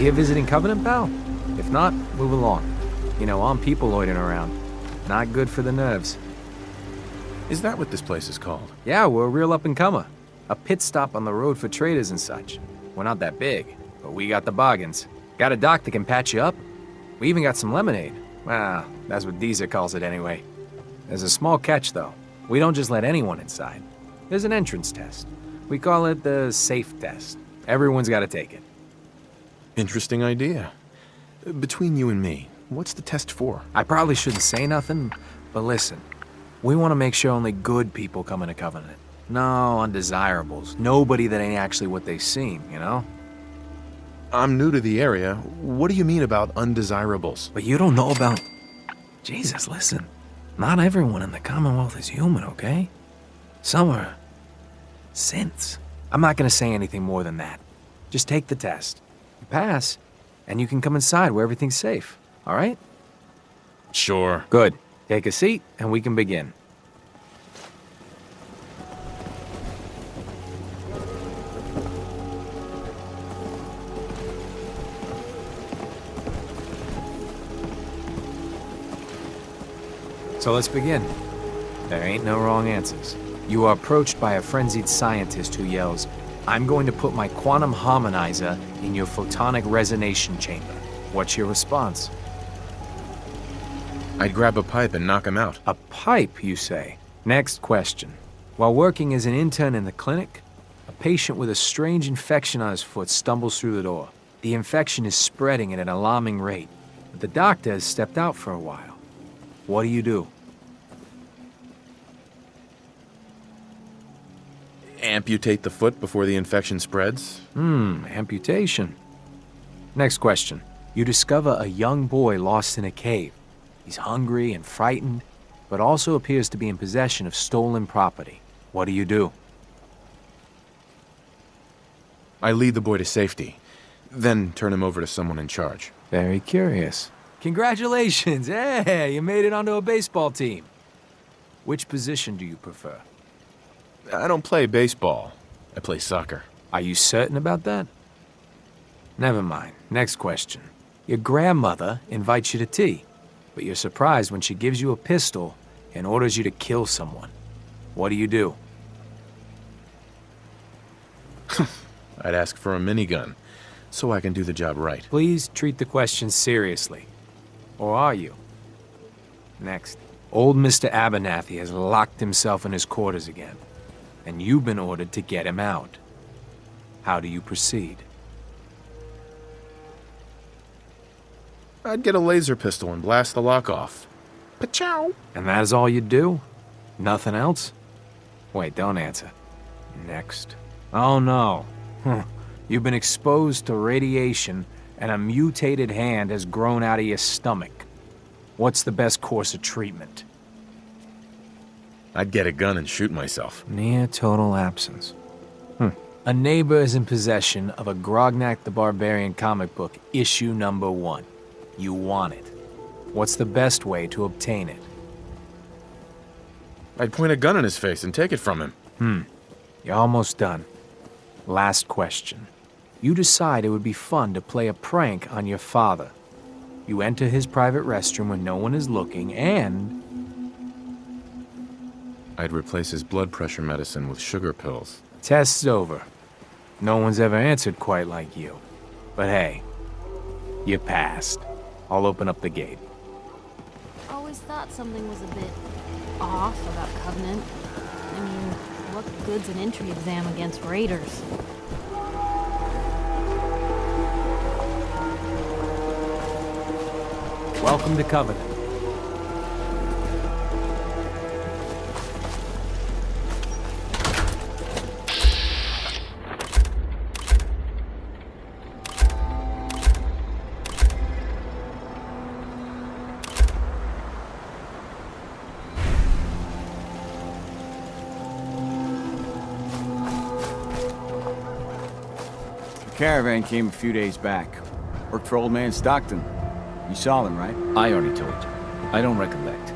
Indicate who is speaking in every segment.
Speaker 1: here visiting Covenant, pal? If not, move along. You know, I'm people loitering around. Not good for the nerves.
Speaker 2: Is that what this place is called?
Speaker 1: Yeah, we're a real up-and-comer. A pit stop on the road for traders and such. We're not that big, but we got the bargains. Got a doc that can patch you up. We even got some lemonade. Well, that's what Deezer calls it anyway. There's a small catch, though. We don't just let anyone inside. There's an entrance test. We call it the safe test. Everyone's got to take it.
Speaker 2: Interesting idea. Between you and me, what's the test for?
Speaker 1: I probably shouldn't say nothing, but listen. We want to make sure only good people come into Covenant. No undesirables. Nobody that ain't actually what they seem, you know?
Speaker 2: I'm new to the area. What do you mean about undesirables?
Speaker 1: But you don't know about... Jesus, listen. Not everyone in the Commonwealth is human, okay? Some are... synths. I'm not gonna say anything more than that. Just take the test. You pass, and you can come inside where everything's safe, all right?
Speaker 2: Sure.
Speaker 1: Good. Take a seat, and we can begin. So let's begin. There ain't no wrong answers. You are approached by a frenzied scientist who yells, "I'm going to put my quantum harmonizer in your photonic resonation chamber." What's your response?
Speaker 2: I'd grab a pipe and knock him out.
Speaker 1: A pipe, you say? Next question. While working as an intern in the clinic, a patient with a strange infection on his foot stumbles through the door. The infection is spreading at an alarming rate, but the doctor has stepped out for a while. What do?
Speaker 2: Amputate the foot before the infection spreads?
Speaker 1: Amputation. Next question. You discover a young boy lost in a cave. He's hungry and frightened, but also appears to be in possession of stolen property. What do?
Speaker 2: I lead the boy to safety, then turn him over to someone in charge.
Speaker 1: Very curious. Congratulations! Hey, you made it onto a baseball team. Which position do you prefer?
Speaker 2: I don't play baseball. I play soccer.
Speaker 1: Are you certain about that? Never mind. Next question. Your grandmother invites you to tea, but you're surprised when she gives you a pistol and orders you to kill someone. What do?
Speaker 2: I'd ask for a minigun, so I can do the job right.
Speaker 1: Please treat the question seriously. Or are you? Next. Old Mr. Abernathy has locked himself in his quarters again, and you've been ordered to get him out. How do you proceed?
Speaker 2: I'd get a laser pistol and blast the lock off. Pa-chow!
Speaker 1: And that is all you do? Nothing else? Wait, don't answer. Next. Oh no. You've been exposed to radiation and a mutated hand has grown out of your stomach. What's the best course of treatment?
Speaker 2: I'd get a gun and shoot myself.
Speaker 1: Near total absence. A neighbor is in possession of a Grognak the Barbarian comic book, issue number 1. You want it. What's the best way to obtain it?
Speaker 2: I'd point a gun in his face and take it from him.
Speaker 1: You're almost done. Last question. You decide it would be fun to play a prank on your father. You enter his private restroom when no one is looking, and...
Speaker 2: I'd replace his blood pressure medicine with sugar pills.
Speaker 1: Test's over. No one's ever answered quite like you. But hey, you passed. I'll open up the gate.
Speaker 3: Always thought something was a bit off about Covenant. I mean, what good's an entry exam against raiders?
Speaker 1: Welcome to Covenant.
Speaker 4: The caravan came a few days back. Worked for old man Stockton. You saw them, right?
Speaker 5: I already told you. I don't recollect.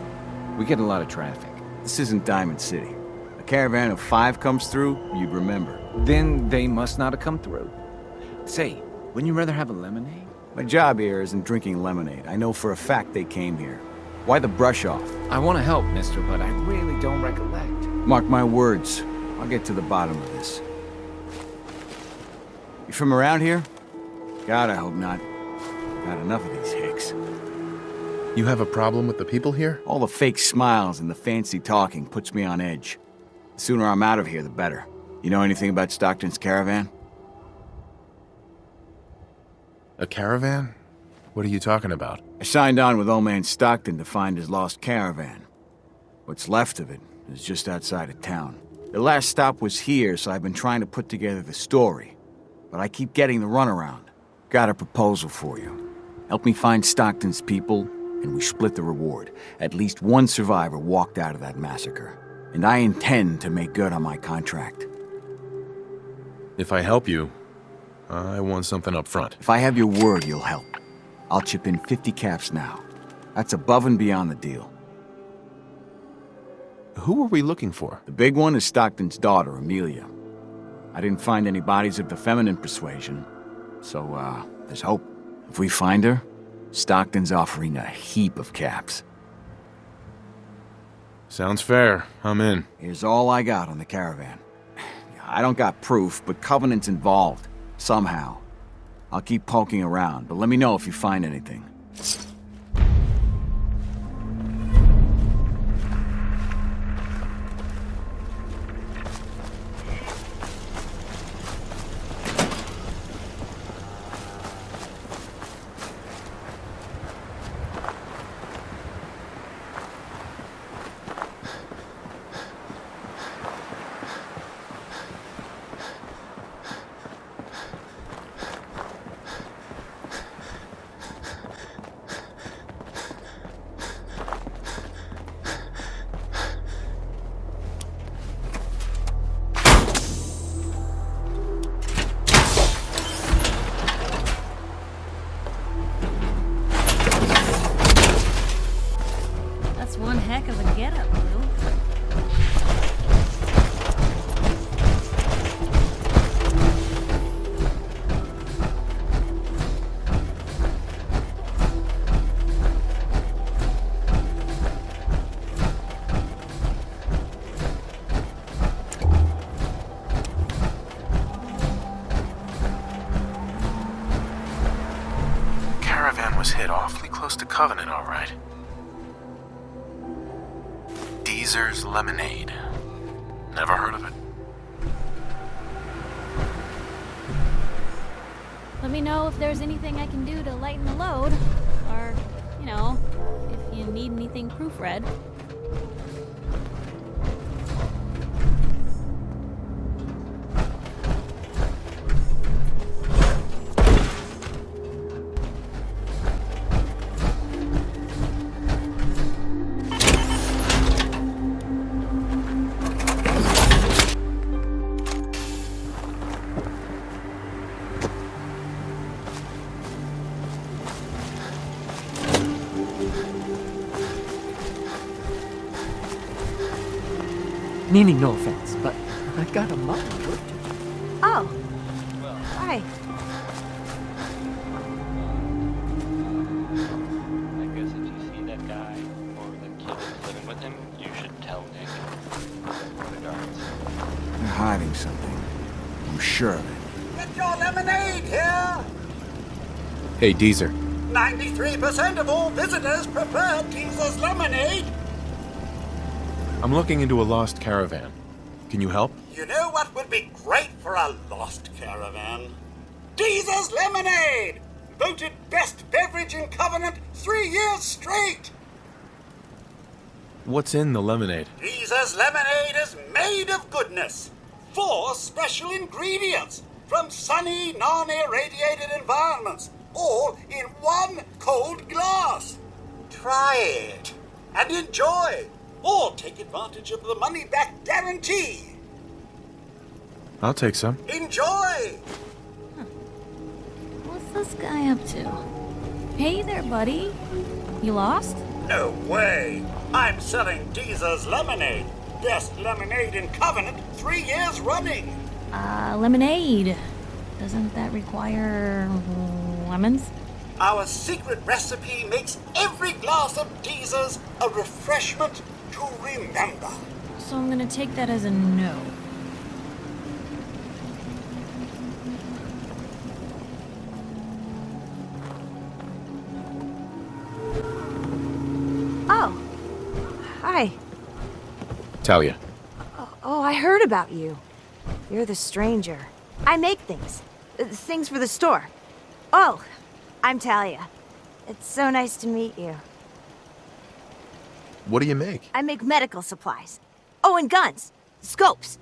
Speaker 5: We get a lot of traffic.
Speaker 4: This isn't Diamond City. A caravan of 5 comes through, you'd remember.
Speaker 5: Then they must not have come through. Say, Wouldn't you rather have a lemonade?
Speaker 4: My job here isn't drinking lemonade. I know for a fact they came here. Why the brush off?
Speaker 5: I want to help, mister, but I really don't recollect.
Speaker 4: Mark my words. I'll get to the bottom of this. You from around here? God, I hope not. I've had enough of these hicks.
Speaker 2: You have a problem with the people here?
Speaker 4: All the fake smiles and the fancy talking puts me on edge. The sooner I'm out of here, the better. You know anything about Stockton's caravan?
Speaker 2: A caravan? What are you talking about?
Speaker 4: I signed on with old man Stockton to find his lost caravan. What's left of it is just outside of town. The last stop was here, so I've been trying to put together the story. But I keep getting the runaround. Got a proposal for you. Help me find Stockton's people, and we split the reward. At least one survivor walked out of that massacre. And I intend to make good on my contract.
Speaker 2: If I help you, I want something up front.
Speaker 4: If I have your word, you'll help. I'll chip in 50 caps now. That's above and beyond the deal.
Speaker 2: Who are we looking for?
Speaker 4: The big one is Stockton's daughter, Amelia. I didn't find any bodies of the feminine persuasion, so, there's hope. If we find her, Stockton's offering a heap of caps.
Speaker 2: Sounds fair. I'm in.
Speaker 4: Here's all I got on the caravan. I don't got proof, but Covenant's involved. Somehow. I'll keep poking around, but let me know if you find anything.
Speaker 3: One heck of a getup, Lou.
Speaker 2: Caravan was hit awfully close to Covenant, all right. Deezer's Lemonade. Never heard of it.
Speaker 3: Let me know if there's anything I can do to lighten the load. Or, you know, if you need anything proofread.
Speaker 6: Meaning no offense, but I got a mug.
Speaker 3: Oh. Hi.
Speaker 7: I guess if you see that guy or the kid that's living with him, you should tell Nick. Regards.
Speaker 4: They're hiding something. I'm sure of it.
Speaker 8: Get your lemonade here!
Speaker 2: Hey, Deezer.
Speaker 8: 93% of all visitors prefer Jesus lemonade.
Speaker 2: I'm looking into a lost caravan. Can you help?
Speaker 8: You know what would be great for a lost caravan? Jesus lemonade! Voted best beverage in Covenant 3 years straight!
Speaker 2: What's in the lemonade?
Speaker 8: Jesus lemonade is made of goodness. 4 special ingredients from sunny, non-irradiated environments, all in 1 cold glass. Try it and enjoy, or take advantage of the money-back guarantee.
Speaker 2: I'll take some.
Speaker 8: Enjoy!
Speaker 3: What's this guy up to? Hey there, buddy. You lost?
Speaker 8: No way! I'm selling Deezer's lemonade. Best lemonade in Covenant 3 years running.
Speaker 3: Lemonade. Doesn't that require lemons?
Speaker 8: Our secret recipe makes every glass of teasers a refreshment to remember.
Speaker 3: So I'm gonna take that as a no.
Speaker 9: Oh. Hi.
Speaker 2: Talia.
Speaker 9: Oh, I heard about you. You're the stranger. I make things. Things for the store. Oh, I'm Talia. It's so nice to meet you.
Speaker 2: What do you make?
Speaker 9: I make medical supplies. Oh, and guns, scopes,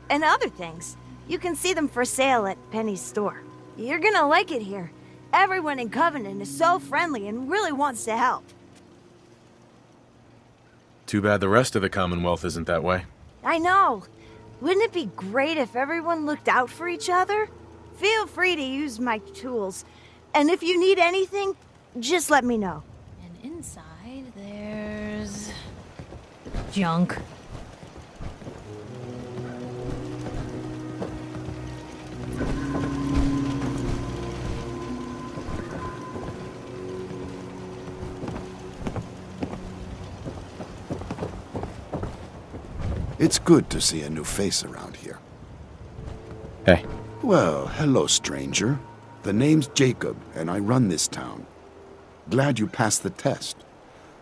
Speaker 9: and other things. You can see them for sale at Penny's store. You're gonna like it here. Everyone in Covenant is so friendly and really wants to help.
Speaker 2: Too bad the rest of the Commonwealth isn't that way.
Speaker 9: I know. Wouldn't it be great if everyone looked out for each other? Feel free to use my tools. And if you need anything, just let me know.
Speaker 3: And inside there's... junk.
Speaker 10: It's good to see a new face around here.
Speaker 2: Hey.
Speaker 10: Well, hello, stranger. The name's Jacob, and I run this town. Glad you passed the test.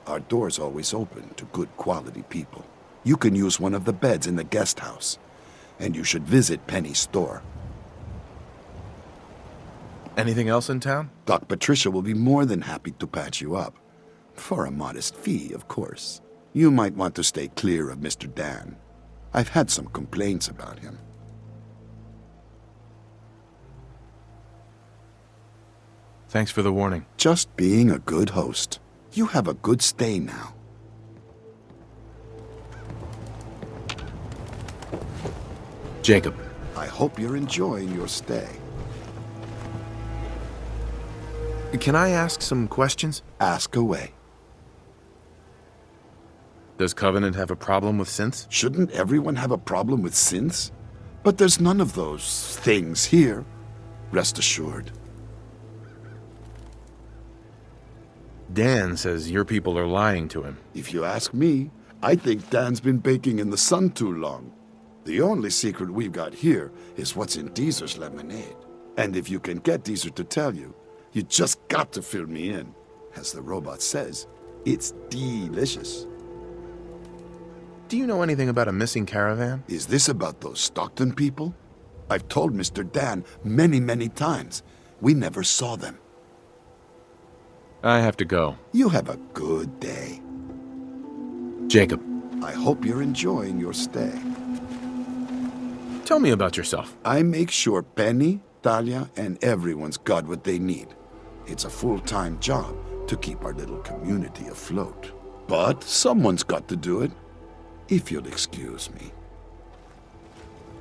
Speaker 10: Our door's always open to good quality people. You can use one of the beds in the guest house, and you should visit Penny's store.
Speaker 2: Anything else in town?
Speaker 10: Doc Patricia will be more than happy to patch you up. For a modest fee, of course. You might want to stay clear of Mr. Dan. I've had some complaints about him.
Speaker 2: Thanks for the warning.
Speaker 10: Just being a good host. You have a good stay now.
Speaker 2: Jacob.
Speaker 10: I hope you're enjoying your stay.
Speaker 2: Can I ask some questions?
Speaker 10: Ask away.
Speaker 2: Does Covenant have a problem with synths?
Speaker 10: Shouldn't everyone have a problem with synths? But there's none of those things here. Rest assured.
Speaker 2: Dan says your people are lying to him.
Speaker 10: If you ask me, I think Dan's been baking in the sun too long. The only secret we've got here is what's in Deezer's lemonade. And if you can get Deezer to tell you, you just got to fill me in. As the robot says, it's delicious.
Speaker 2: Do you know anything about a missing caravan?
Speaker 10: Is this about those Stockton people? I've told Mr. Dan many times. We never saw them.
Speaker 2: I have to go.
Speaker 10: You have a good day.
Speaker 2: Jacob.
Speaker 10: I hope you're enjoying your stay.
Speaker 2: Tell me about yourself.
Speaker 10: I make sure Penny, Talia, and everyone's got what they need. It's a full-time job to keep our little community afloat. But someone's got to do it. If you'll excuse me.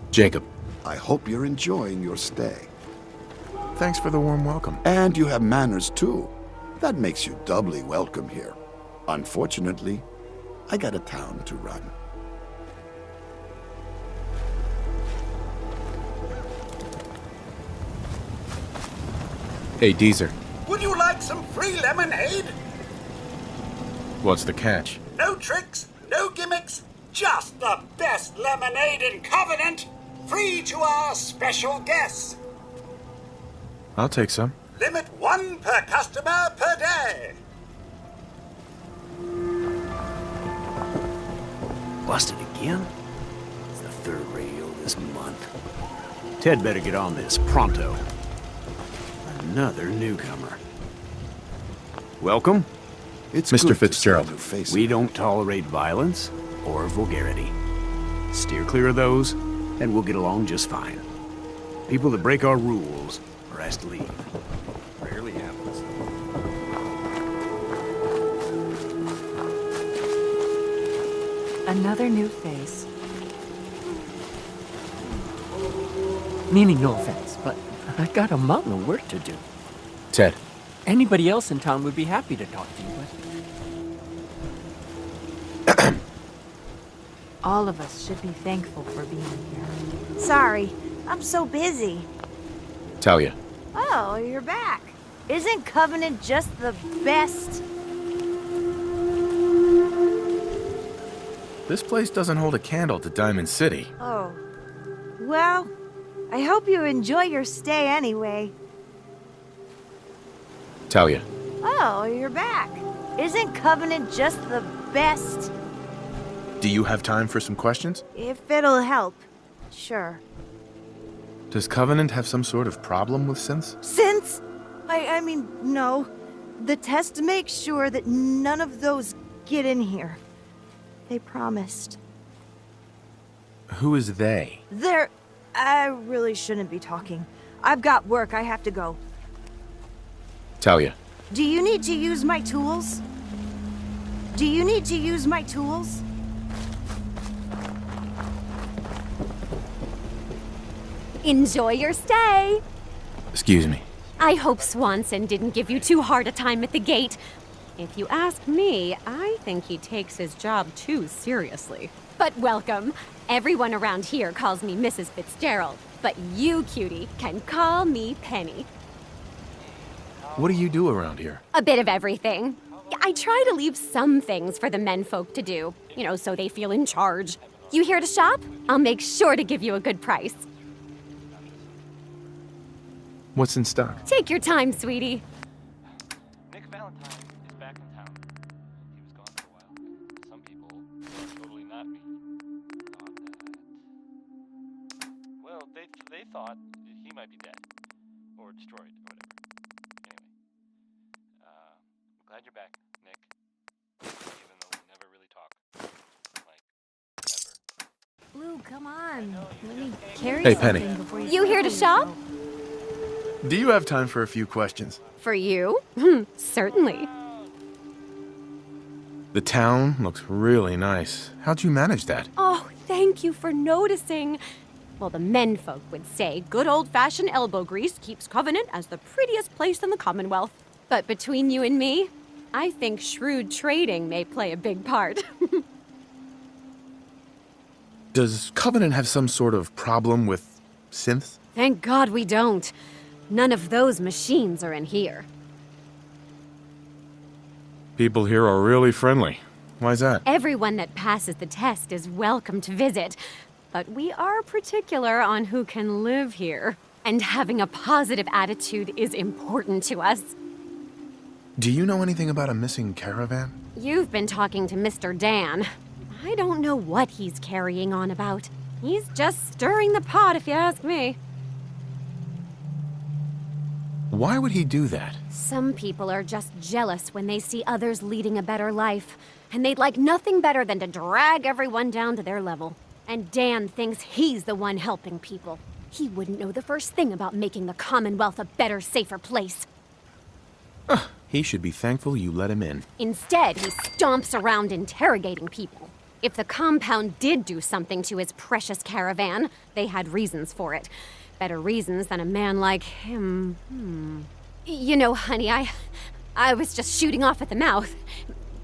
Speaker 2: Jacob.
Speaker 10: I hope you're enjoying your stay.
Speaker 2: Thanks for the warm welcome.
Speaker 10: And you have manners, too. That makes you doubly welcome here. Unfortunately, I got a town to run.
Speaker 2: Hey, Deezer.
Speaker 8: Would you like some free lemonade?
Speaker 2: What's the catch?
Speaker 8: No tricks, no gimmicks, just the best lemonade in Covenant, free to our special guests.
Speaker 2: I'll take some.
Speaker 8: Limit 1 per customer per day.
Speaker 11: Busted again? It's the third radio this month. Ted better get on this pronto. Another newcomer. Welcome.
Speaker 10: It's
Speaker 2: Mr.
Speaker 10: good
Speaker 2: Fitzgerald.
Speaker 10: to see a new face.
Speaker 11: We don't tolerate violence or vulgarity. Steer clear of those, and we'll get along just fine. People that break our rules are asked to leave. Rarely happens.
Speaker 6: Another new face. Meaning no offense, but I got a mountain of work to do.
Speaker 2: Ted.
Speaker 6: Anybody else in town would be happy to talk to you, but...
Speaker 9: All of us should be thankful for being here. Sorry, I'm so busy.
Speaker 2: Talia.
Speaker 9: Oh, you're back. Isn't Covenant just the best?
Speaker 2: This place doesn't hold a candle to Diamond City.
Speaker 9: Oh. Well, I hope you enjoy your stay anyway.
Speaker 2: Talia.
Speaker 9: Oh, you're back. Isn't Covenant just the best?
Speaker 2: Do you have time for some questions?
Speaker 9: If it'll help. Sure.
Speaker 2: Does Covenant have some sort of problem with synths?
Speaker 9: Since? I mean, no. The test makes sure that none of those get in here. They promised.
Speaker 2: Who is they?
Speaker 9: I really shouldn't be talking. I've got work, I have to go.
Speaker 2: Talia.
Speaker 9: Do you need to use my tools? Do you need to use my tools?
Speaker 12: Enjoy your stay.
Speaker 2: Excuse me.
Speaker 12: I hope Swanson didn't give you too hard a time at the gate. If you ask me, I think he takes his job too seriously. But welcome. Everyone around here calls me Mrs. Fitzgerald, but you, cutie, can call me Penny.
Speaker 2: What do you do around here?
Speaker 12: A bit of everything. I try to leave some things for the menfolk to do, so they feel in charge. You here to shop? I'll make sure to give you a good price.
Speaker 2: What's in stock?
Speaker 12: Take your time, sweetie.
Speaker 7: Nick Valentine is back in town. He was gone for a while. Some people, totally not me, thought that... Well, they thought he might be dead. Or destroyed, or whatever. Anyway. I'm glad you're back, Nick. Even though we never really talk. Like, ever.
Speaker 3: Blue, come on. Let me carry
Speaker 2: Hey,
Speaker 3: something
Speaker 2: Penny.
Speaker 3: before
Speaker 12: You here to shop?
Speaker 2: Do you have time for a few questions?
Speaker 12: For you? Certainly.
Speaker 2: The town looks really nice. How'd you manage that?
Speaker 12: Oh, thank you for noticing. Well, the menfolk would say good old-fashioned elbow grease keeps Covenant as the prettiest place in the Commonwealth. But between you and me, I think shrewd trading may play a big part.
Speaker 2: Does Covenant have some sort of problem with synths?
Speaker 12: Thank God we don't. None of those machines are in here.
Speaker 2: People here are really friendly. Why's that?
Speaker 12: Everyone that passes the test is welcome to visit. But we are particular on who can live here. And having a positive attitude is important to us.
Speaker 2: Do you know anything about a missing caravan?
Speaker 12: You've been talking to Mr. Dan. I don't know what he's carrying on about. He's just stirring the pot, if you ask me.
Speaker 2: Why would he do that?
Speaker 12: Some people are just jealous when they see others leading a better life. And they'd like nothing better than to drag everyone down to their level. And Dan thinks he's the one helping people. He wouldn't know the first thing about making the Commonwealth a better, safer place.
Speaker 2: He should be thankful you let him in.
Speaker 12: Instead, he stomps around interrogating people. If the compound did do something to his precious caravan, they had reasons for it. Better reasons than a man like him. You know, honey, I was just shooting off at the mouth.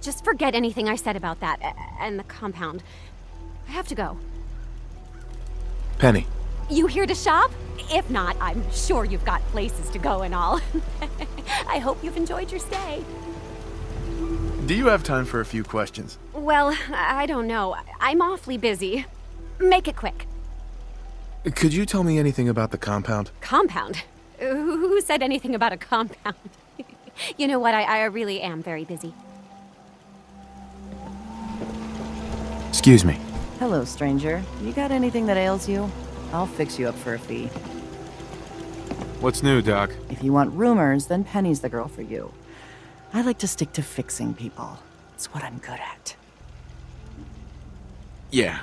Speaker 12: Just forget anything I said about that and the compound. I have to go.
Speaker 2: Penny.
Speaker 12: You here to shop? If not, I'm sure you've got places to go and all. I hope you've enjoyed your stay.
Speaker 2: Do you have time for a few questions?
Speaker 12: Well, I don't know. I'm awfully busy. Make it quick.
Speaker 2: Could you tell me anything about the compound?
Speaker 12: Compound? Who said anything about a compound? You know what? I really am very busy.
Speaker 2: Excuse me.
Speaker 13: Hello, stranger. You got anything that ails you? I'll fix you up for a fee.
Speaker 2: What's new, Doc?
Speaker 13: If you want rumors, then Penny's the girl for you. I like to stick to fixing people. It's what I'm good at.
Speaker 2: Yeah.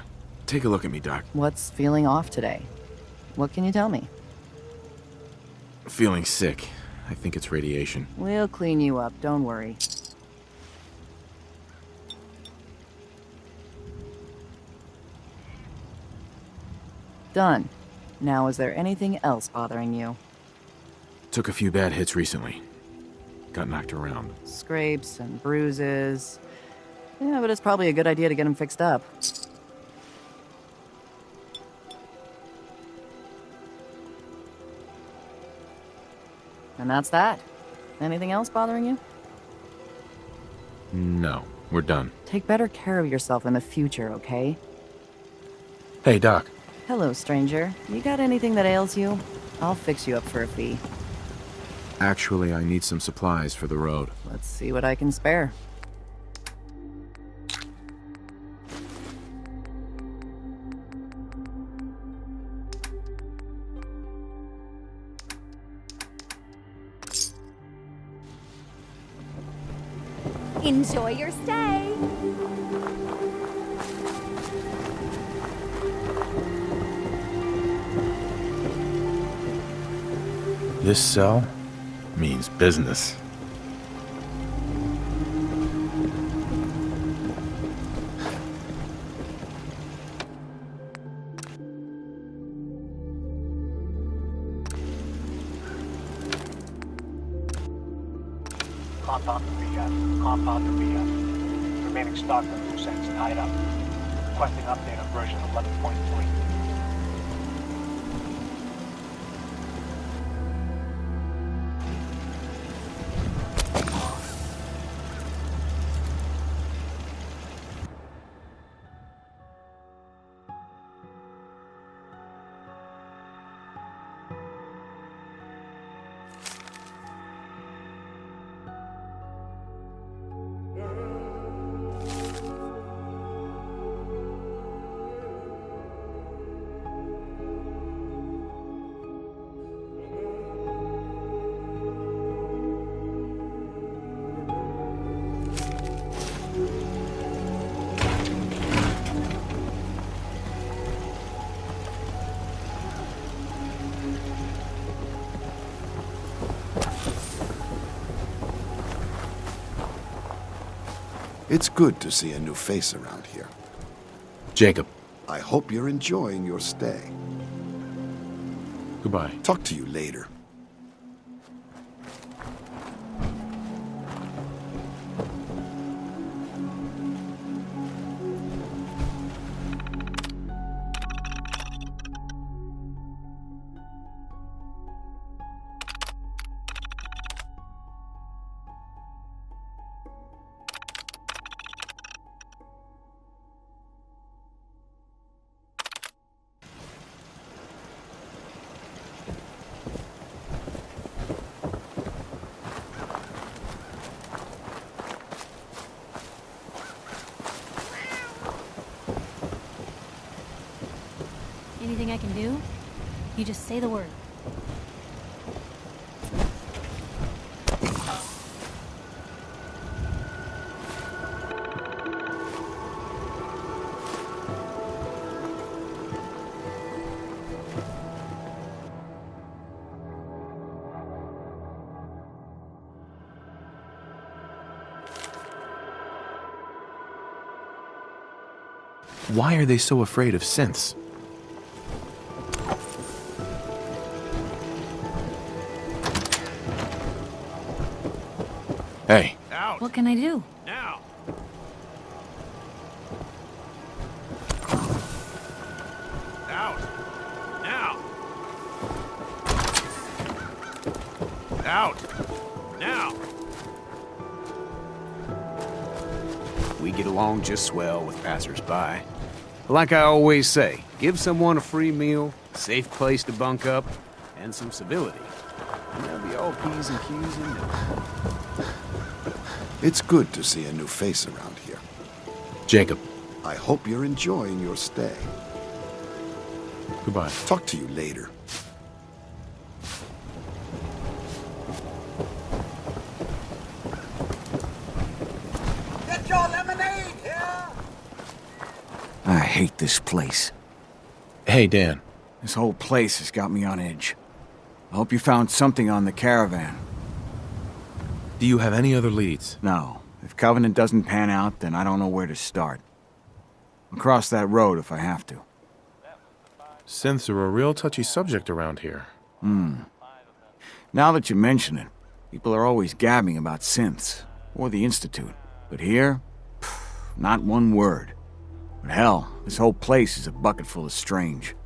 Speaker 2: Take a look at me, Doc.
Speaker 13: What's feeling off today? What can you tell me?
Speaker 2: Feeling sick. I think it's radiation.
Speaker 13: We'll clean you up, don't worry. Done. Now, is there anything else bothering you?
Speaker 2: Took a few bad hits recently. Got knocked around.
Speaker 13: Scrapes and bruises. Yeah, but it's probably a good idea to get them fixed up. And that's that. Anything else bothering you?
Speaker 2: No, we're done.
Speaker 13: Take better care of yourself in the future, okay?
Speaker 2: Hey, Doc.
Speaker 13: Hello, stranger. You got anything that ails you? I'll fix you up for a fee.
Speaker 2: Actually, I need some supplies for the road.
Speaker 13: Let's see what I can spare.
Speaker 12: Enjoy your stay.
Speaker 2: This cell means business.
Speaker 14: Compound to BF. Compound to BF. Remaining stock on loose ends tied up. Requesting update on version 11.3.
Speaker 10: It's good to see a new face around here.
Speaker 2: Jacob.
Speaker 10: I hope you're enjoying your stay.
Speaker 2: Goodbye.
Speaker 10: Talk to you later.
Speaker 3: Anything I can do? You just say the word.
Speaker 2: Why are they so afraid of synths? Hey.
Speaker 3: Out. What can I do?
Speaker 11: Now. Out. Now. Out. Now. We get along just swell with passers-by. Like I always say, give someone a free meal, safe place to bunk up, and some civility. And they'll be all P's and Q's and no.
Speaker 10: It's good to see a new face around here.
Speaker 2: Jacob.
Speaker 10: I hope you're enjoying your stay.
Speaker 2: Goodbye.
Speaker 10: Talk to you later.
Speaker 8: Get your lemonade here!
Speaker 4: I hate this place.
Speaker 2: Hey, Dan.
Speaker 4: This whole place has got me on edge. I hope you found something on the caravan.
Speaker 2: Do you have any other leads?
Speaker 4: No. If Covenant doesn't pan out, then I don't know where to start. I'll cross that road if I have to.
Speaker 2: Synths are a real touchy subject around here.
Speaker 4: Now that you mention it, people are always gabbing about synths, or the Institute. But here, not one word. But hell, this whole place is a bucket full of strange.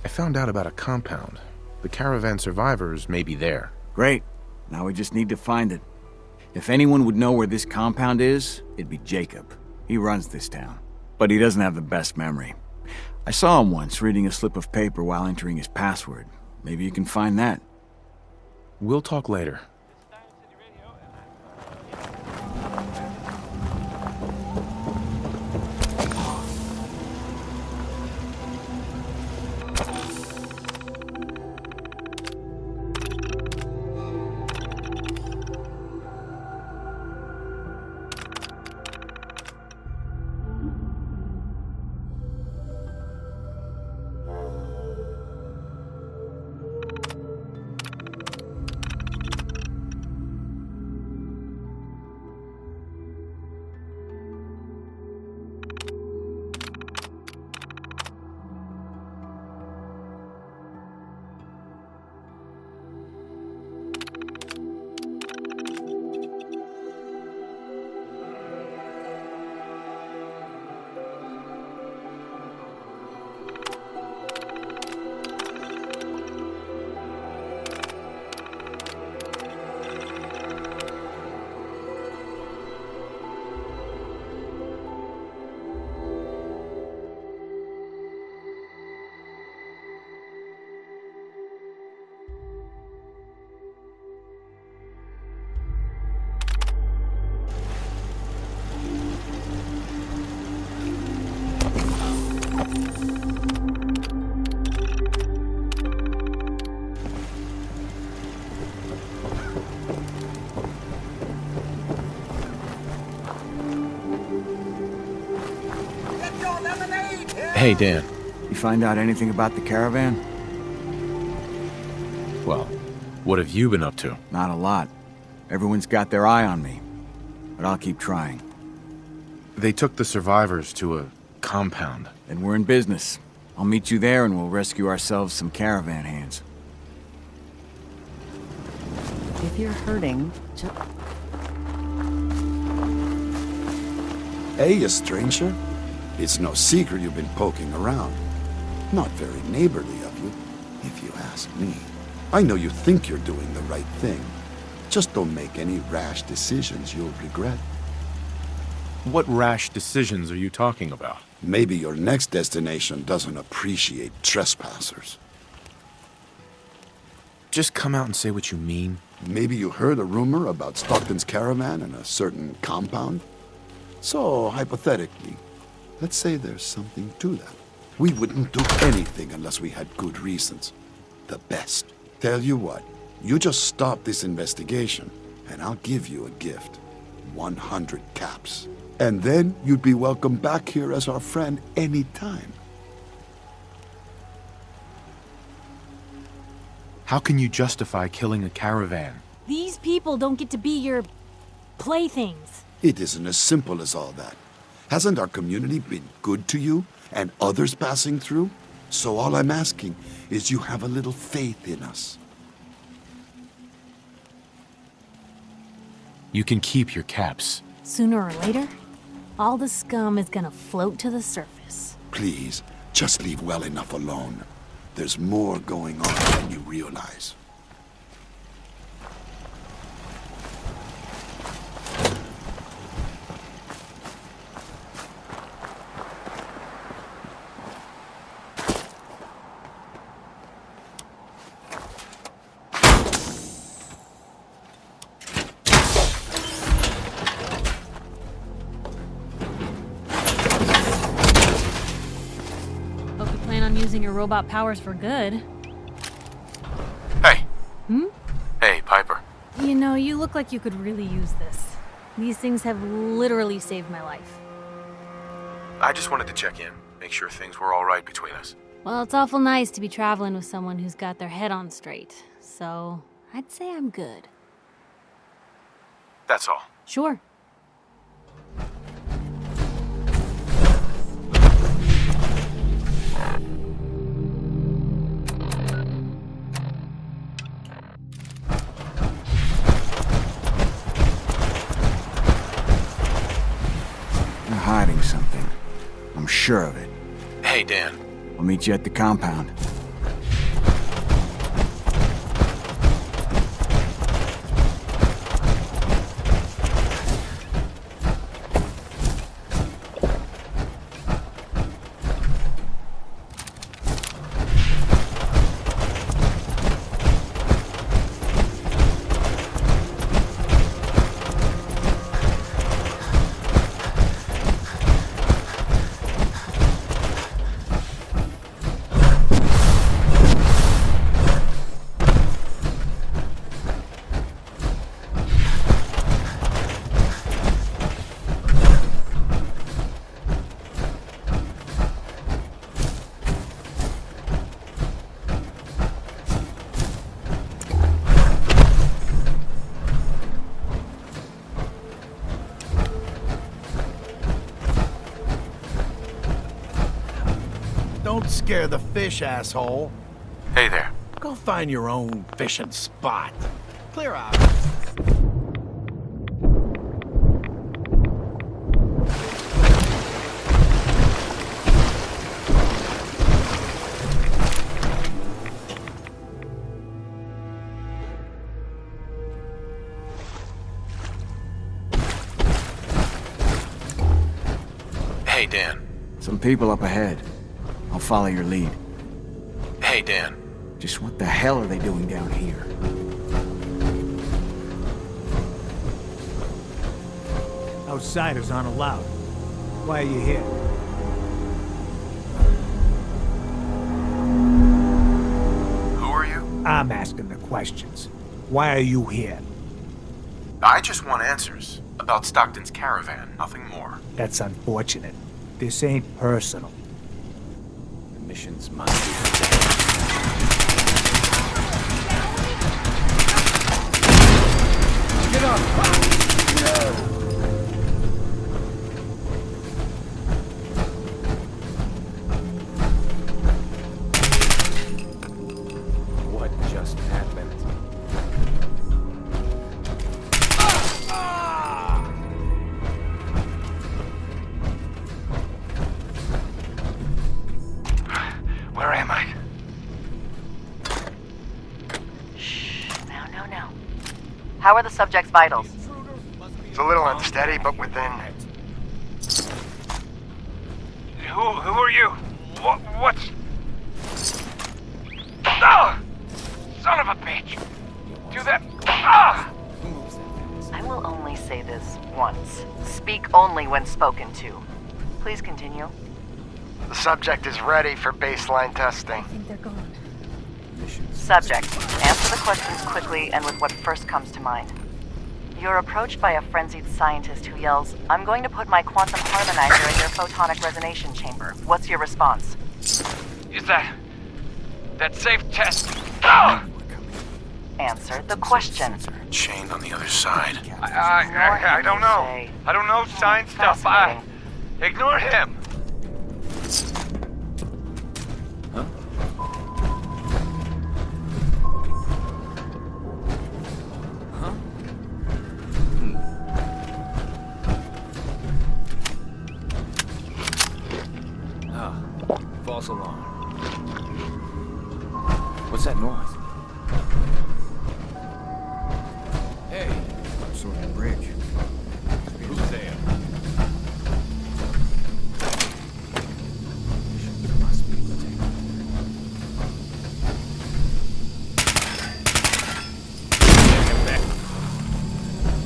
Speaker 2: I found out about a compound. The caravan survivors may be there.
Speaker 4: Great. Now we just need to find it. If anyone would know where this compound is, it'd be Jacob. He runs this town. But he doesn't have the best memory. I saw him once reading a slip of paper while entering his password. Maybe you can find that.
Speaker 2: We'll talk later. Hey, Dan.
Speaker 4: You find out anything about the caravan?
Speaker 2: Well, what have you been up to?
Speaker 4: Not a lot. Everyone's got their eye on me. But I'll keep trying.
Speaker 2: They took the survivors to a compound.
Speaker 4: Then we're in business. I'll meet you there and we'll rescue ourselves some caravan hands.
Speaker 13: If you're hurting, just...
Speaker 10: Hey, you stranger. It's no secret you've been poking around. Not very neighborly of you, if you ask me. I know you think you're doing the right thing. Just don't make any rash decisions you'll regret.
Speaker 2: What rash decisions are you talking about?
Speaker 10: Maybe your next destination doesn't appreciate trespassers.
Speaker 2: Just come out and say what you mean.
Speaker 10: Maybe you heard a rumor about Stockton's caravan in a certain compound? So, hypothetically, let's say there's something to that. We wouldn't do anything unless we had good reasons. The best. Tell you what, you just stop this investigation, and I'll give you a gift. 100 caps. And then you'd be welcome back here as our friend anytime.
Speaker 2: How can you justify killing a caravan?
Speaker 3: These people don't get to be your playthings.
Speaker 10: It isn't as simple as all that. Hasn't our community been good to you and others passing through? So all I'm asking is you have a little faith in us.
Speaker 2: You can keep your caps.
Speaker 3: Sooner or later, all the scum is gonna float to the surface.
Speaker 10: Please, just leave well enough alone. There's more going on than you realize.
Speaker 3: Using your robot powers for good.
Speaker 2: Hey.
Speaker 3: Hmm?
Speaker 2: Hey, Piper.
Speaker 3: You know, you look like you could really use this. These things have literally saved my life.
Speaker 2: I just wanted to check in, make sure things were all right between us.
Speaker 3: Well, it's awful nice to be traveling with someone who's got their head on straight. So, I'd say I'm good.
Speaker 2: That's all.
Speaker 3: Sure.
Speaker 4: Hiding something. I'm sure of it.
Speaker 2: Hey, Dan.
Speaker 4: I'll meet you at the compound.
Speaker 11: Don't scare the fish, asshole.
Speaker 2: Hey there.
Speaker 11: Go find your own fishing spot. Clear out.
Speaker 2: Hey, Dan.
Speaker 4: Some people up ahead. I'll follow your lead.
Speaker 2: Hey, Dan.
Speaker 4: Just what the hell are they doing down here?
Speaker 14: Outsiders aren't allowed. Why are you here?
Speaker 2: Who are you?
Speaker 14: I'm asking the questions. Why are you here?
Speaker 2: I just want answers. About Stockton's caravan, nothing more.
Speaker 14: That's unfortunate. This ain't personal.
Speaker 5: The mission's mine. Get up!
Speaker 1: What just happened?
Speaker 15: Where am I?
Speaker 13: No. How are the subject's vitals?
Speaker 15: It's a little unsteady, but within. Who are you? What's... Ah! Son of a bitch! Do that... Ah!
Speaker 13: I will only say this once. Speak only when spoken to. Please continue.
Speaker 15: The subject is ready for baseline testing.
Speaker 3: I think they're gone.
Speaker 13: Subject, answer the questions quickly and with what first comes to mind. You're approached by a frenzied scientist who yells, "I'm going to put my quantum harmonizer in your photonic resonation chamber." What's your response?
Speaker 15: Is that safe test? Ah!
Speaker 13: Answer the question.
Speaker 2: Chained on the other side.
Speaker 15: I don't know. I don't know science stuff. Ignore him.
Speaker 5: False alarm. What's that noise?
Speaker 4: Hey, some sort of bridge.
Speaker 5: Who's there?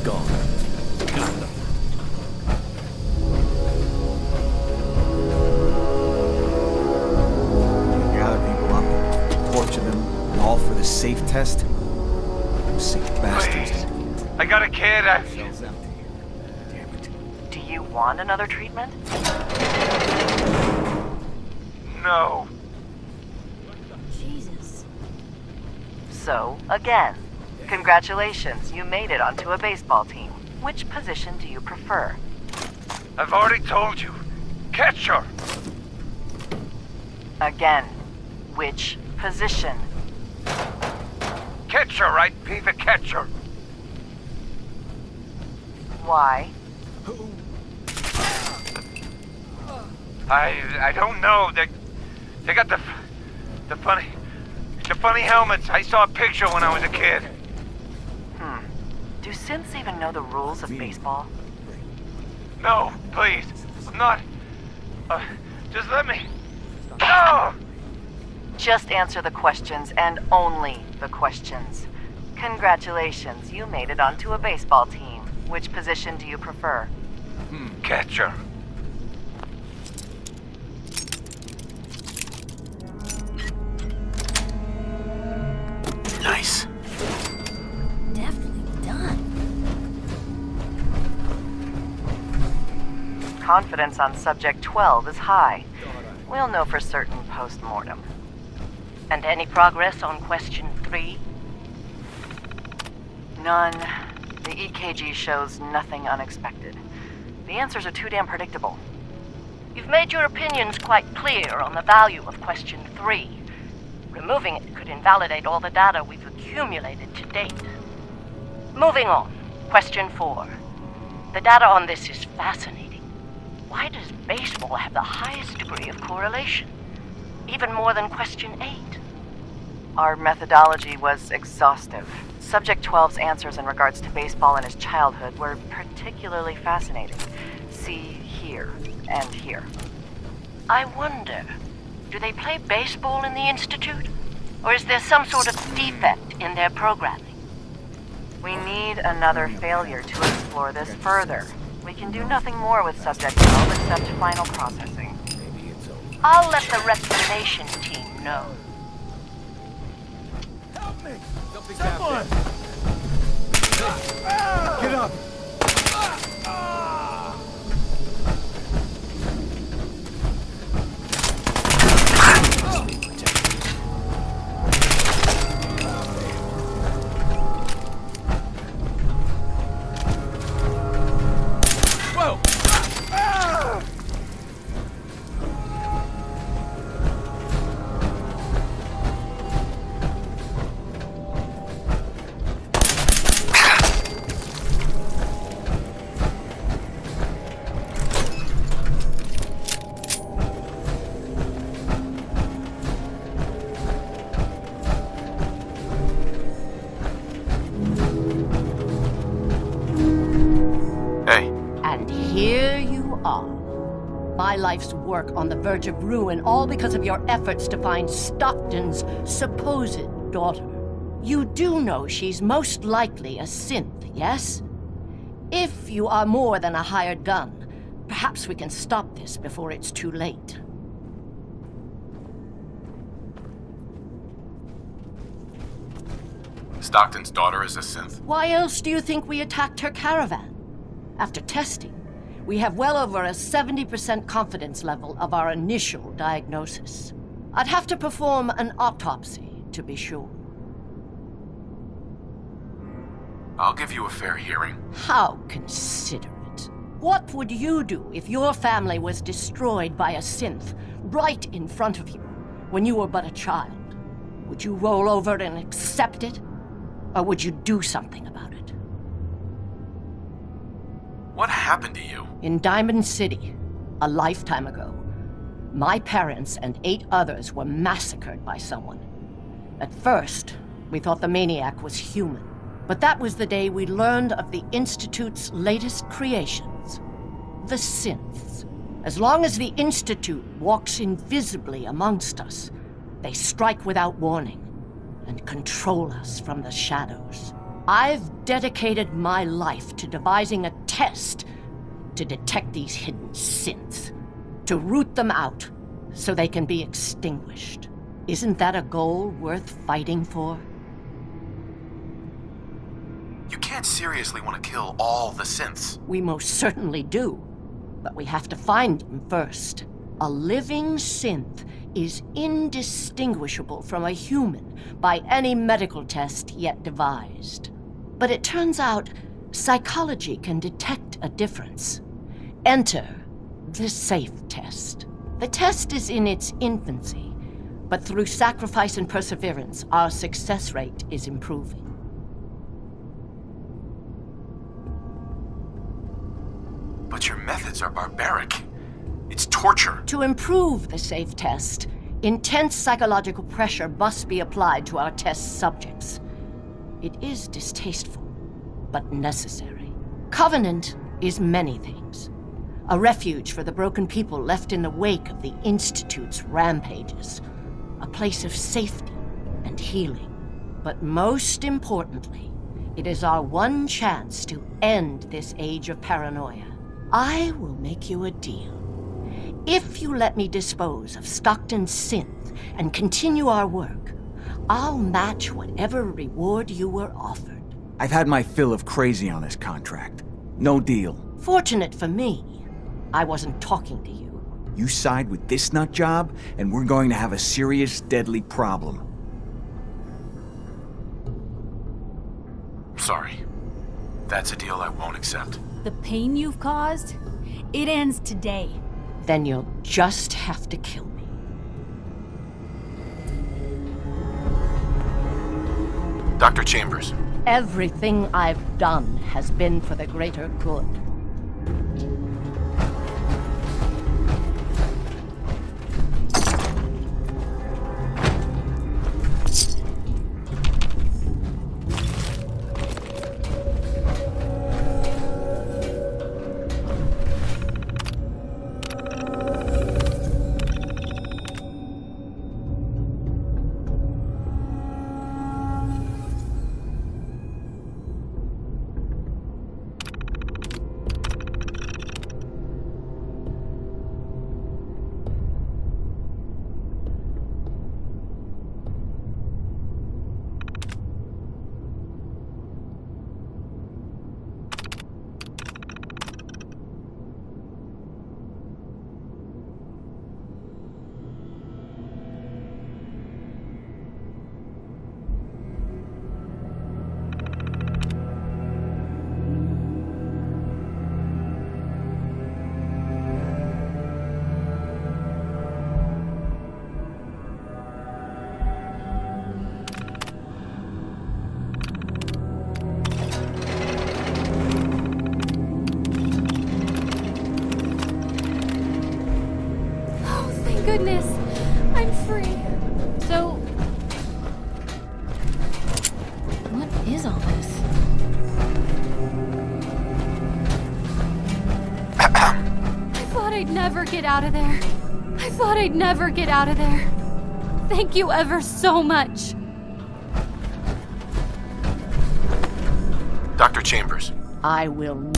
Speaker 5: Gone. Got them.
Speaker 4: Gather people up, torture them, and all for the safe test? Those sick bastards.
Speaker 15: Please. I got a kid.
Speaker 4: Shells out to here. Damn it.
Speaker 13: Do you want another treatment?
Speaker 15: No.
Speaker 3: Jesus.
Speaker 13: So, again, congratulations, you made it onto a baseball team. Which position do you prefer?
Speaker 15: I've already told you. Catcher.
Speaker 13: Again, which position?
Speaker 15: Catcher, right? Be the catcher.
Speaker 13: Why?
Speaker 15: I don't know. They got the funny helmets. I saw a picture when I was a kid.
Speaker 13: Do synths even know the rules of baseball?
Speaker 15: No, please. I'm not. Just let me. No!
Speaker 13: Just answer the questions and only the questions. Congratulations, you made it onto a baseball team. Which position do you prefer?
Speaker 15: Catcher.
Speaker 2: Nice.
Speaker 3: Deftly done.
Speaker 13: Confidence on subject 12 is high. We'll know for certain post-mortem.
Speaker 16: And any progress on question 3?
Speaker 13: None. The EKG shows nothing unexpected. The answers are too damn predictable.
Speaker 16: You've made your opinions quite clear on the value of question 3. Removing it could invalidate all the data we've accumulated to date. Moving on. Question 4. The data on this is fascinating. Why does baseball have the highest degree of correlation? Even more than question 8.
Speaker 13: Our methodology was exhaustive. Subject 12's answers in regards to baseball in his childhood were particularly fascinating. See here and here.
Speaker 16: I wonder, do they play baseball in the Institute? Or is there some sort of defect in their programming?
Speaker 13: We need another failure to explore this further. We can do nothing more with Subject 12 except final processing.
Speaker 16: I'll let the Reclamation team know.
Speaker 15: Help me!
Speaker 16: Someone!
Speaker 15: Get up!
Speaker 17: Here you are. My life's work on the verge of ruin, all because of your efforts to find Stockton's supposed daughter. You do know she's most likely a synth, yes? If you are more than a hired gun, perhaps we can stop this before it's too late.
Speaker 2: Stockton's daughter is a synth?
Speaker 17: Why else do you think we attacked her caravan? After testing, we have well over a 70% confidence level of our initial diagnosis. I'd have to perform an autopsy to be sure.
Speaker 2: I'll give you a fair hearing.
Speaker 17: How considerate. What would you do if your family was destroyed by a synth right in front of you when you were but a child? Would you roll over and accept it? Or would you do something about it?
Speaker 2: What happened to you?
Speaker 17: In Diamond City, a lifetime ago, my parents and 8 others were massacred by someone. At first, we thought the maniac was human, but that was the day we learned of the Institute's latest creations, the synths. As long as the Institute walks invisibly amongst us, they strike without warning and control us from the shadows. I've dedicated my life to devising a test to detect these hidden synths, to root them out so they can be extinguished. Isn't that a goal worth fighting for?
Speaker 2: You can't seriously want to kill all the synths.
Speaker 17: We most certainly do, but we have to find them first. A living synth is indistinguishable from a human by any medical test yet devised. But it turns out psychology can detect a difference. Enter the SAFE test. The test is in its infancy, but through sacrifice and perseverance, our success rate is improving.
Speaker 2: But your methods are barbaric. It's torture.
Speaker 17: To improve the SAFE test, intense psychological pressure must be applied to our test subjects. It is distasteful, but necessary. Covenant is many things. A refuge for the broken people left in the wake of the Institute's rampages. A place of safety and healing. But most importantly, it is our one chance to end this age of paranoia. I will make you a deal. If you let me dispose of Stockton's synth and continue our work, I'll match whatever reward you were offered.
Speaker 4: I've had my fill of crazy on this contract. No deal.
Speaker 17: Fortunate for me, I wasn't talking to you.
Speaker 4: You side with this nut job, and we're going to have a serious, deadly problem.
Speaker 2: Sorry. That's a deal I won't accept.
Speaker 3: The pain you've caused, it ends today.
Speaker 17: then you'll just have to kill me.
Speaker 2: Dr. Chambers.
Speaker 17: Everything I've done has been for the greater good.
Speaker 12: Goodness, I'm free.
Speaker 3: So, what is all this?
Speaker 12: I thought I'd never get out of there. I thought I'd never get out of there. Thank you ever so much.
Speaker 2: Dr. Chambers.
Speaker 17: I will.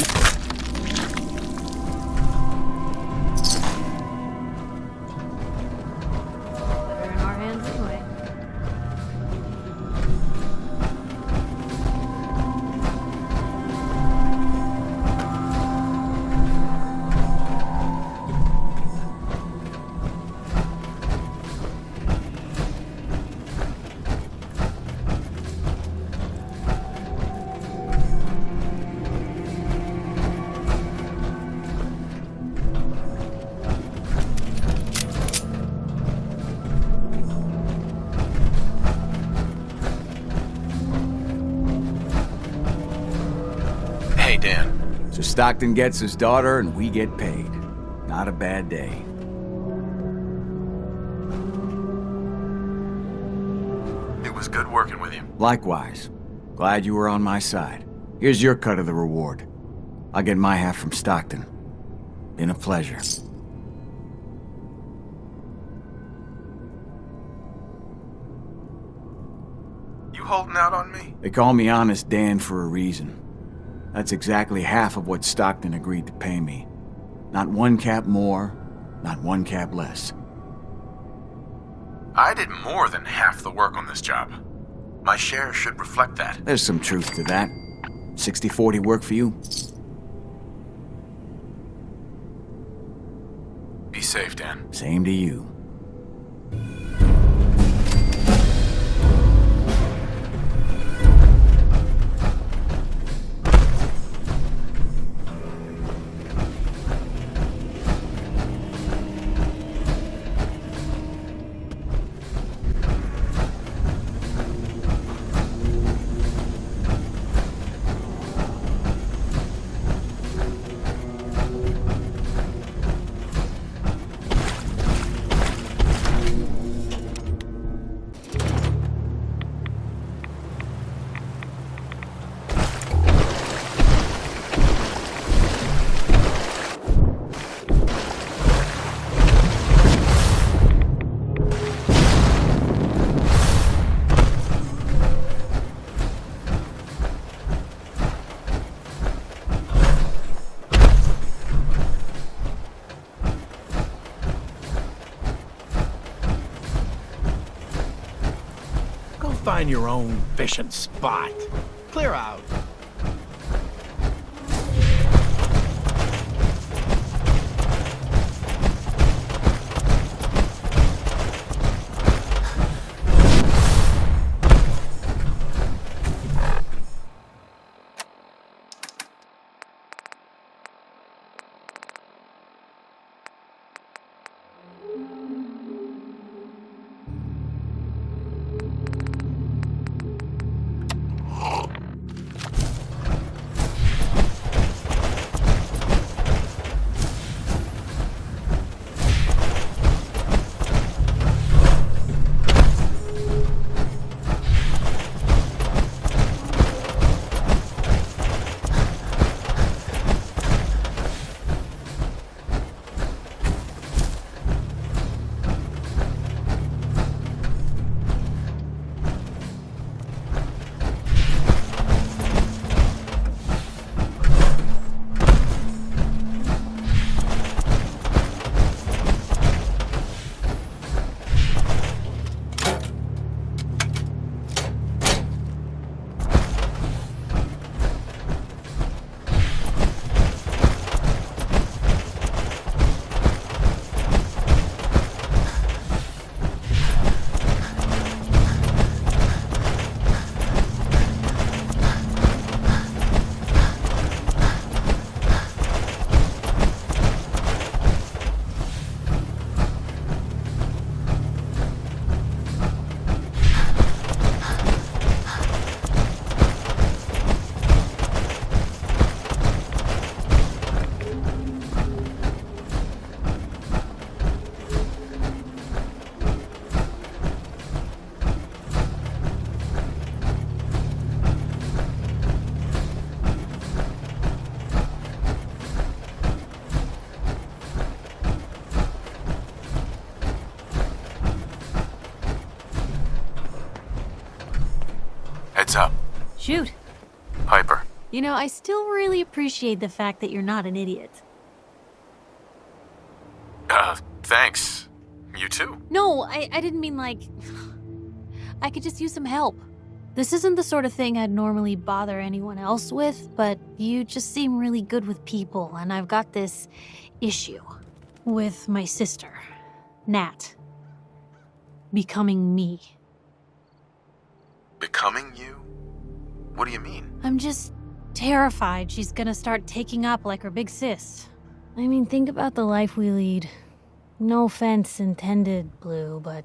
Speaker 2: Hey, Dan.
Speaker 4: So Stockton gets his daughter and we get paid. Not a bad day.
Speaker 2: It was good working with you.
Speaker 4: Likewise. Glad you were on my side. Here's your cut of the reward. I'll get my half from Stockton. Been a pleasure.
Speaker 2: You holding out on me?
Speaker 4: They call me Honest Dan for a reason. That's exactly half of what Stockton agreed to pay me. Not one cap more, not one cap less.
Speaker 2: I did more than half the work on this job. My share should reflect that.
Speaker 4: There's some truth to that. 60-40 work for you?
Speaker 2: Be safe, Dan.
Speaker 4: Same to you.
Speaker 18: Find your own fishing spot. Clear out.
Speaker 3: Shoot.
Speaker 19: Piper.
Speaker 3: You know, I still really appreciate the fact that you're not an idiot.
Speaker 19: Thanks. You too.
Speaker 3: No, I didn't mean like... I could just use some help. This isn't the sort of thing I'd normally bother anyone else with, but you just seem really good with people, and I've got this issue with my sister, Nat, becoming me.
Speaker 19: Becoming you? What do you mean?
Speaker 3: I'm just terrified she's gonna start taking up like her big sis. I mean, think about the life we lead. No offense intended, Blue, but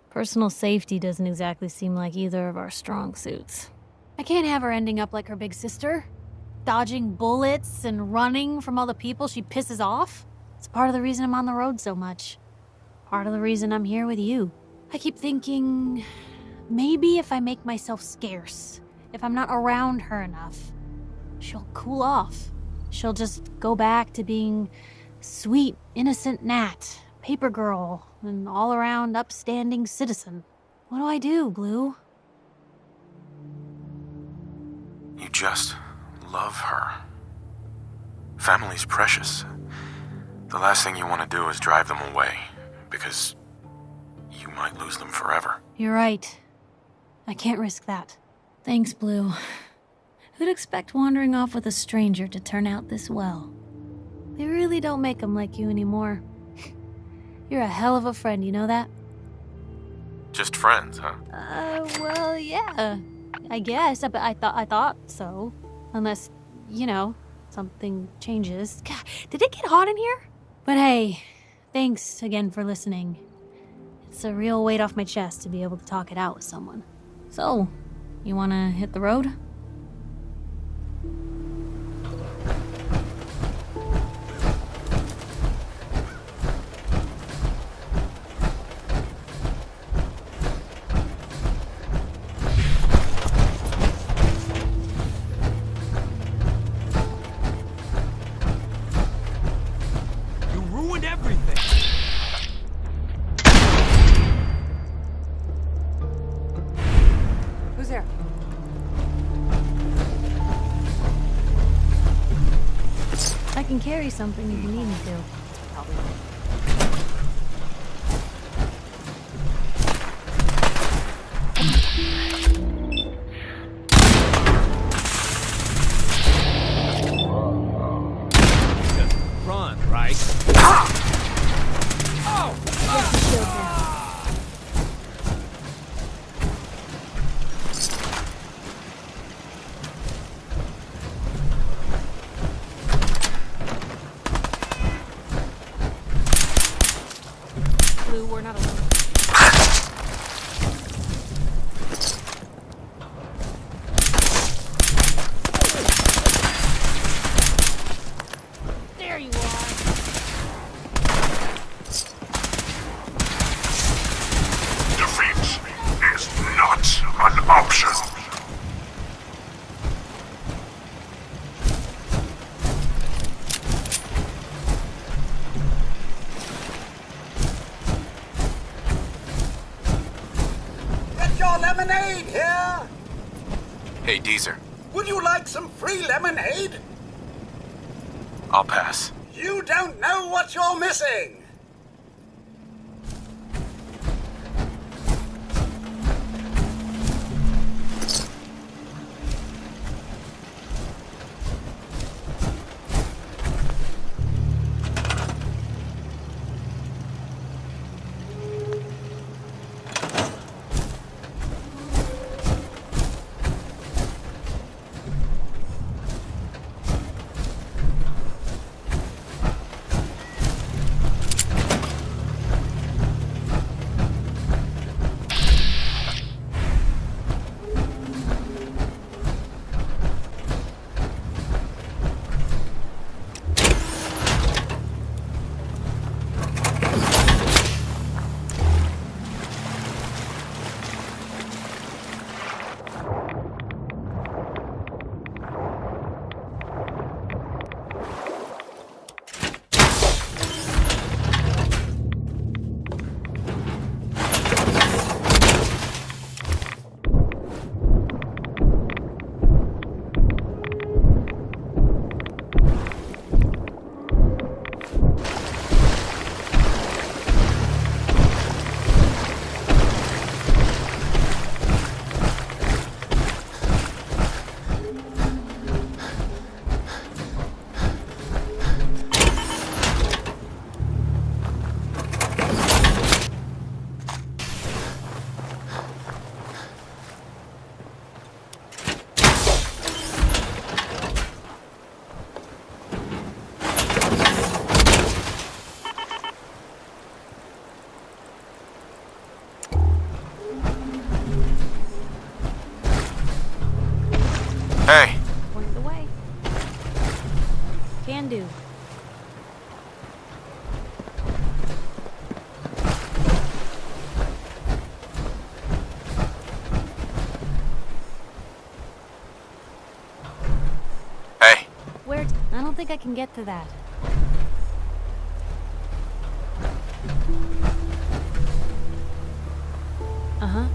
Speaker 3: personal safety doesn't exactly seem like either of our strong suits. I can't have her ending up like her big sister, dodging bullets and running from all the people she pisses off. It's part of the reason I'm on the road so much. Part of the reason I'm here with you. I keep thinking, maybe if I make myself scarce, if I'm not around her enough, she'll cool off. She'll just go back to being sweet, innocent Nat, paper girl, an all-around upstanding citizen. What do I do, Blue?
Speaker 19: You just love her. Family's precious. The last thing you want to do is drive them away, because you might lose them forever.
Speaker 3: You're right. I can't risk that. Thanks, Blue. Who'd expect wandering off with a stranger to turn out this well? They really don't make them like you anymore. You're a hell of a friend, you know that?
Speaker 19: Just friends, huh?
Speaker 3: Well, yeah. I guess, but I thought so. Unless, you know, something changes. God, did it get hot in here? But hey, thanks again for listening. It's a real weight off my chest to be able to talk it out with someone. So, you wanna hit the road? I can carry something if you need me to.
Speaker 1: Just run, right? Oh!
Speaker 3: Blue, we're not alone. There you are.
Speaker 20: Defeat is not an option.
Speaker 8: Your lemonade here!
Speaker 19: Hey, Deezer.
Speaker 8: Would you like some free lemonade?
Speaker 19: I'll pass.
Speaker 8: You don't know what you're missing!
Speaker 19: Hey.
Speaker 3: Point the way. Can do.
Speaker 19: Hey.
Speaker 3: Where? I don't think I can get to that. Uh-huh.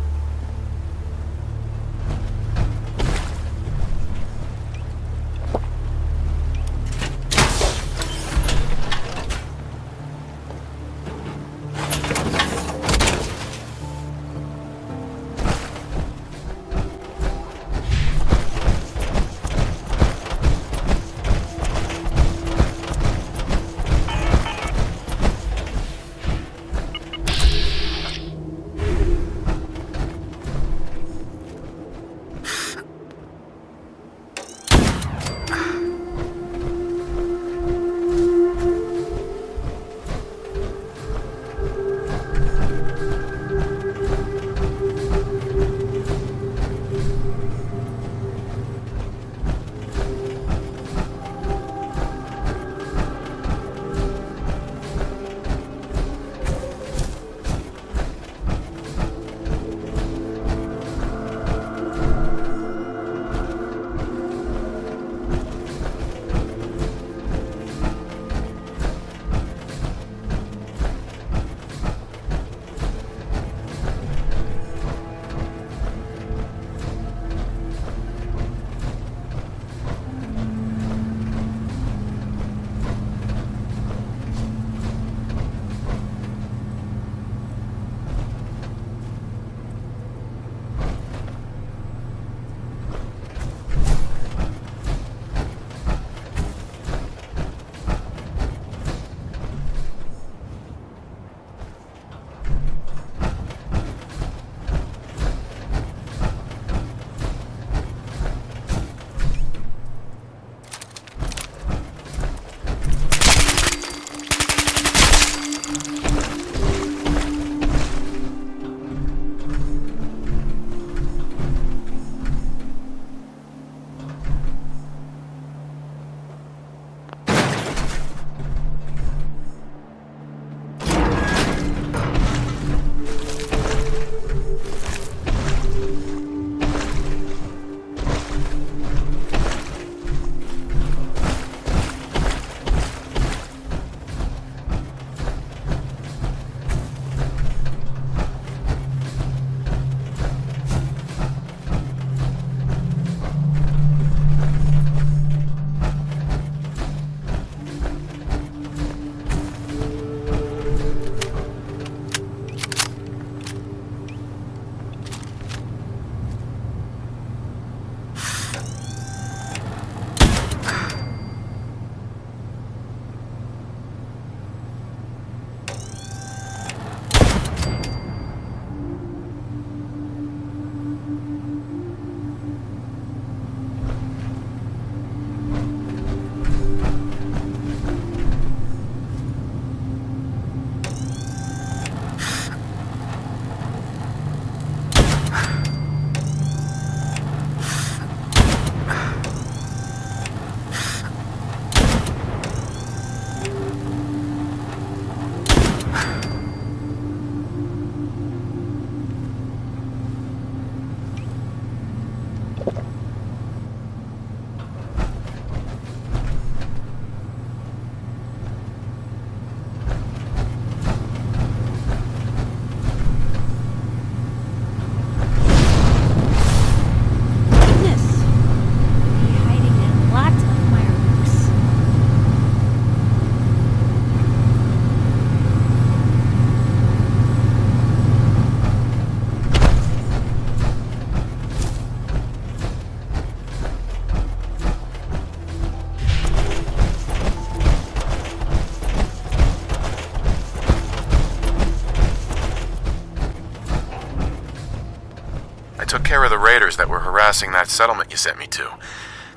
Speaker 19: took care of the raiders that were harassing that settlement you sent me to.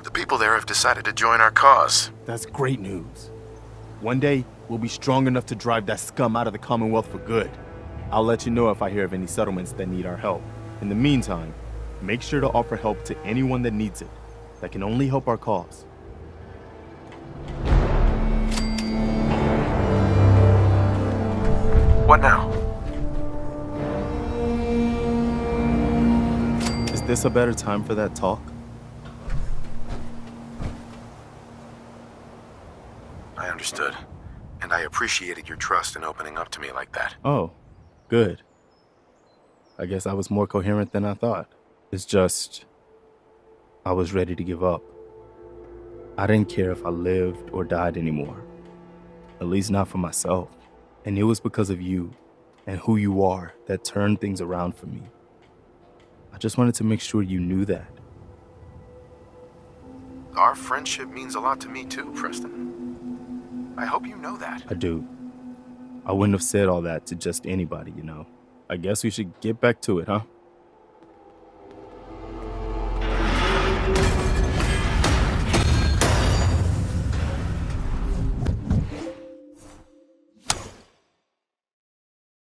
Speaker 19: The people there have decided to join our cause.
Speaker 21: That's great news. One day, we'll be strong enough to drive that scum out of the Commonwealth for good. I'll let you know if I hear of any settlements that need our help. In the meantime, make sure to offer help to anyone that needs it. that can only help our cause.
Speaker 19: What now?
Speaker 21: Is this a better time for that talk?
Speaker 19: I understood. And I appreciated your trust in opening up to me like that.
Speaker 21: Oh, good. I guess I was more coherent than I thought. It's just, I was ready to give up. I didn't care if I lived or died anymore. At least not for myself. And it was because of you and who you are that turned things around for me. I just wanted to make sure you knew that.
Speaker 19: Our friendship means a lot to me too, Preston. I hope you know that.
Speaker 21: I do. I wouldn't have said all that to just anybody, you know. I guess we should get back to it, huh?